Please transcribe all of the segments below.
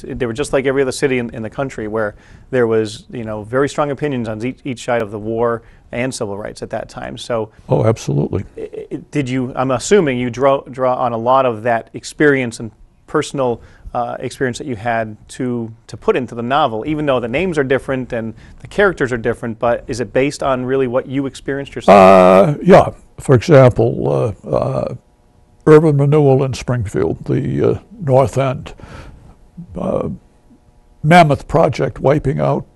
they were just like every other city in the country, where there was, very strong opinions on each side of the war and civil rights at that time. So, oh, absolutely. I'm assuming you draw on a lot of that experience and personal experience that you had to put into the novel, even though the names are different and the characters are different. But is it based on really what you experienced yourself? Yeah. For example, urban renewal in Springfield, the North End, mammoth project wiping out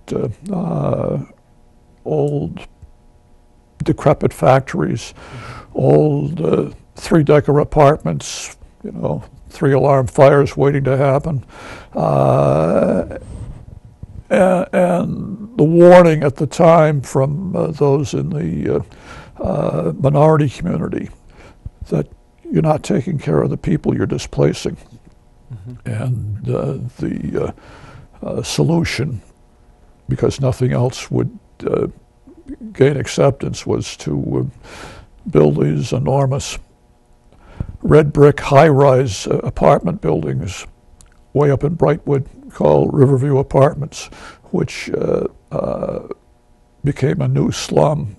old decrepit factories, old three-decker apartments, 3-alarm fires waiting to happen. And the warning at the time from those in the minority community that you're not taking care of the people you're displacing. And the solution, because nothing else would gain acceptance, was to build these enormous red brick high-rise apartment buildings way up in Brightwood called Riverview Apartments, which became a new slum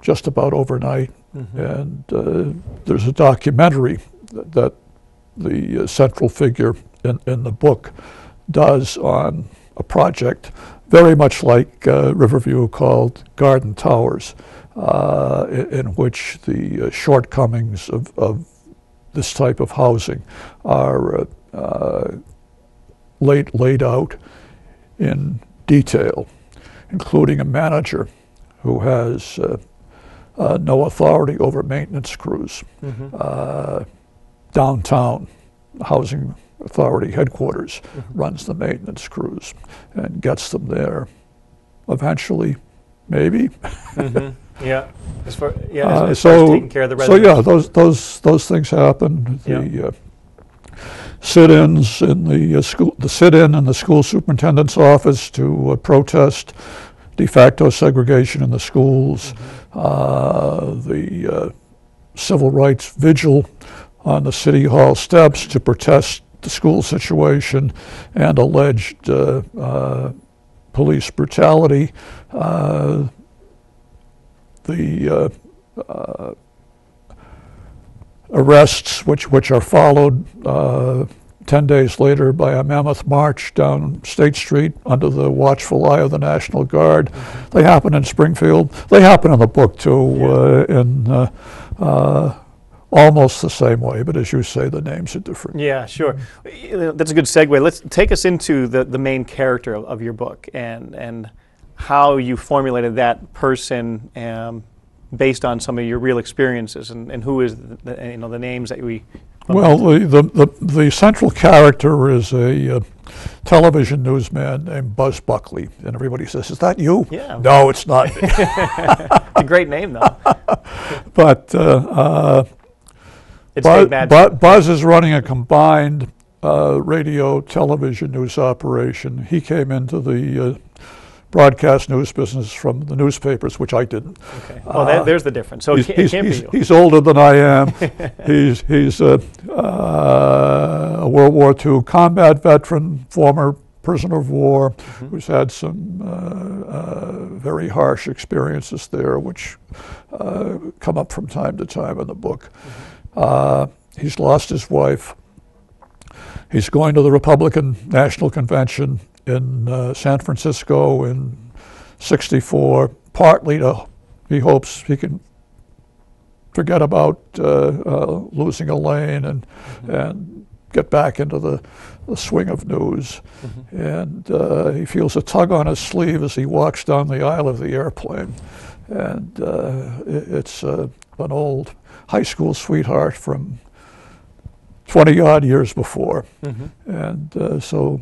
just about overnight. And there's a documentary that the central figure in the book does on a project very much like Riverview called Garden Towers, in which the shortcomings of this type of housing are laid out in detail, including a manager who has no authority over maintenance crews. Downtown Housing Authority headquarters runs the maintenance crews and gets them there eventually, maybe. Yeah. So taking care of the residents. So yeah, those things happen. The sit-ins in the school, the sit-in in the school superintendent's office to protest de facto segregation in the schools. The civil rights vigil on the city hall steps to protest the school situation and alleged police brutality. The arrests, which are followed 10 days later by a mammoth march down State Street under the watchful eye of the National Guard. They happen in Springfield. They happen in the book too, in almost the same way, but as you say, the names are different. Yeah, sure. That's a good segue. Let's take us into the main character of your book and how you formulated that person based on some of your real experiences, and who is the names that we. Well, the central character is a television newsman named Buzz Buckley, and everybody says, "Is that you?" Yeah. No, it's not. It's a great name, though. But Buzz is running a combined radio television news operation. He came into the broadcast news business from the newspapers, which I didn't. Okay. Well, there's the difference. So it can't be you. He's older than I am. He's a World War II combat veteran, former prisoner of war, who's had some very harsh experiences there, which come up from time to time in the book. He's lost his wife. He's going to the Republican National Convention in San Francisco in '64, partly he hopes he can forget about losing a lane and get back into the swing of news. And he feels a tug on his sleeve as he walks down the aisle of the airplane. And it's an old high school sweetheart from 20-odd years before. And so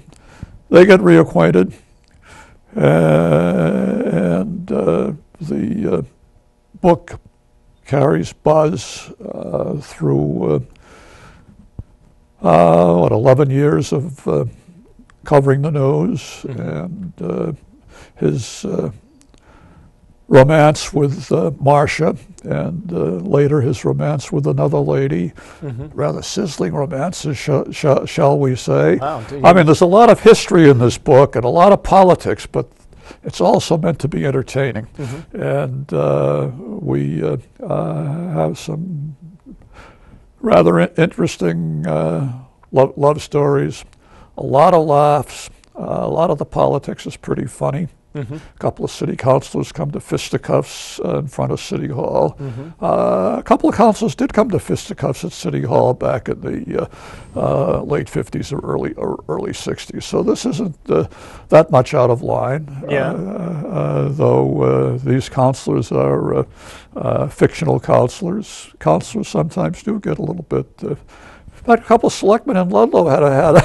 they get reacquainted, and the book carries Buzz through 11 years of covering the news, and his romance with Marcia, and later his romance with another lady, rather sizzling romances, shall we say. Wow. I mean, there's a lot of history in this book and a lot of politics, but it's also meant to be entertaining. And we have some rather interesting love stories, a lot of laughs. A lot of the politics is pretty funny. A couple of city councilors come to fisticuffs in front of City Hall. A couple of councilors did come to fisticuffs at City Hall back in the late 50s or early 60s. So this isn't that much out of line. Though these councilors are fictional councilors. Councilors sometimes do get a little bit. In fact, a couple of selectmen in Ludlow had a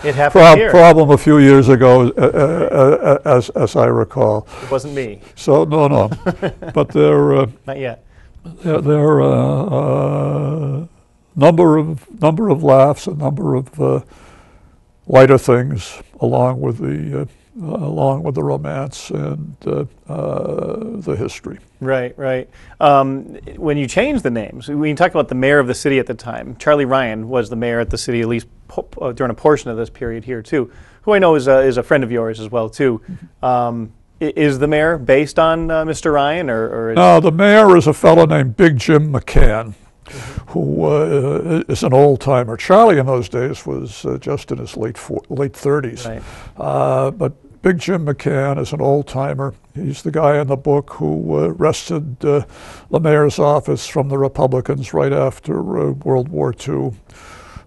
it happened here. Problem a few years ago, as I recall. It wasn't me. So no, but there Not yet. there are number of laughs, a number of lighter things, along with the romance and the history. Right, right. When you changed the names, when you talked about the mayor of the city at the time, Charlie Ryan was the mayor at the city, at least during a portion of this period here too, who I know is a friend of yours as well too. Is the mayor based on Mr. Ryan, or No, the mayor is a fellow named Big Jim McCann, who is an old timer. Charlie in those days was just in his late 30s, right. But Big Jim McCann is an old timer. He's the guy in the book who wrested the mayor's office from the Republicans right after World War II,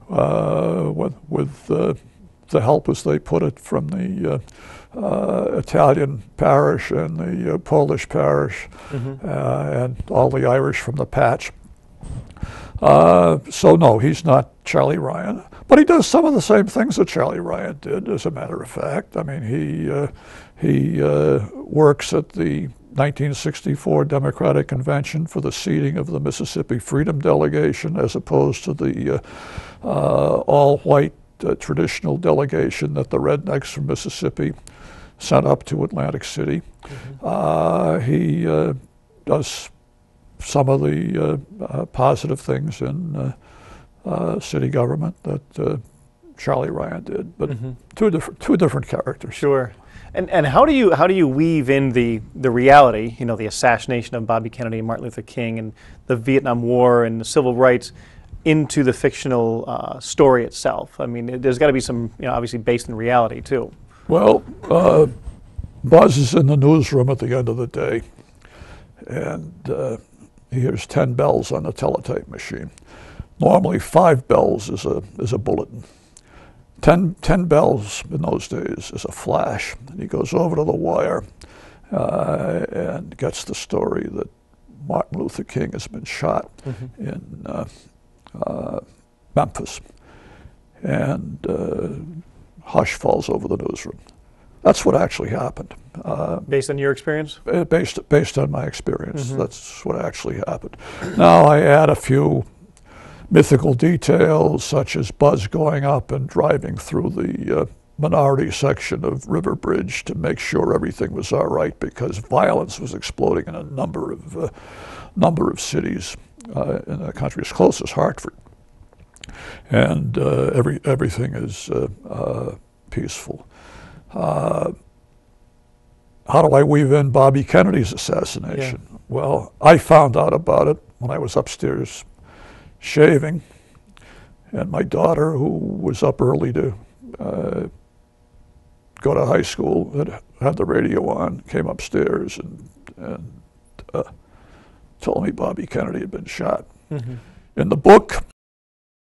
with the help, as they put it, from the Italian parish and the Polish parish, and all the Irish from the patch. So no, he's not Charlie Ryan, but he does some of the same things that Charlie Ryan did, as a matter of fact. I mean, he works at the 1964 Democratic Convention for the seating of the Mississippi Freedom Delegation, as opposed to the all-white traditional delegation that the rednecks from Mississippi sent up to Atlantic City. He does some of the positive things in city government that Charlie Ryan did, but two different characters. Sure. And how do you weave in the reality, the assassination of Bobby Kennedy and Martin Luther King and the Vietnam War and the civil rights, into the fictional story itself? I mean, there's got to be some, obviously based in reality too. Well, Buzz is in the newsroom at the end of the day, and he hears 10 bells on the teletype machine. Normally 5 bells is a bulletin. 10 bells in those days is a flash. And he goes over to the wire and gets the story that Martin Luther King has been shot in Memphis. And hush falls over the newsroom. That's what actually happened. Based on your experience? Based on my experience, that's what actually happened. Now I add a few mythical details, such as Buzz going up and driving through the minority section of River Bridge to make sure everything was all right, because violence was exploding in a number of cities in the country, as close as Hartford, and everything is peaceful. How do I weave in Bobby Kennedy's assassination? Yeah. Well, I found out about it when I was upstairs shaving, and my daughter, who was up early to go to high school, had the radio on, came upstairs and told me Bobby Kennedy had been shot. In the book,